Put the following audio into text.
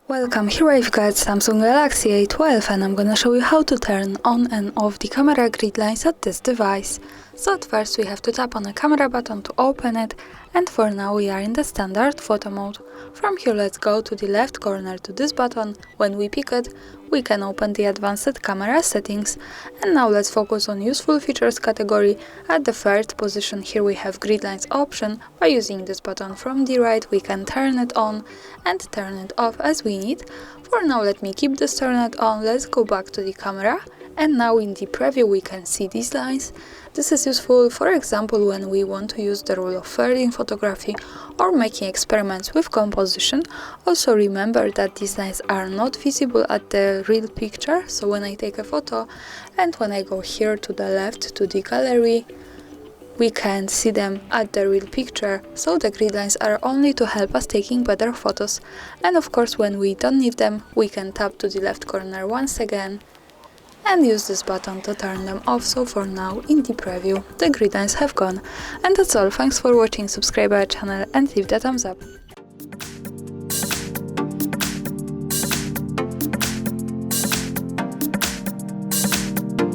Welcome, here I've got Samsung Galaxy A12 and I'm gonna show you how to turn on and off the camera grid lines at this device. So at first we have to tap on the camera button to open it, and for now we are in the standard photo mode. From here let's go to the left corner to this button. When we pick it, we can open the advanced camera settings. And now let's focus on useful features category. At the third position here we have grid lines option. By using this button from the right we can turn it on and turn it off as we need. For now let me keep this turned on. Let's go back to the camera, and now in the preview we can see these lines. This is useful, for example, when we want to use the rule of third in photography or making experiments with composition. Also remember that these lines are not visible at the real picture, so when I take a photo and when I go here to the left to the gallery, we can see them at the real picture, so the grid lines are only to help us taking better photos. And of course when we don't need them, we can tap to the left corner once again and use this button to turn them off. So for now, in the preview, the grid lines have gone. And that's all. Thanks for watching, subscribe our channel and leave the thumbs up.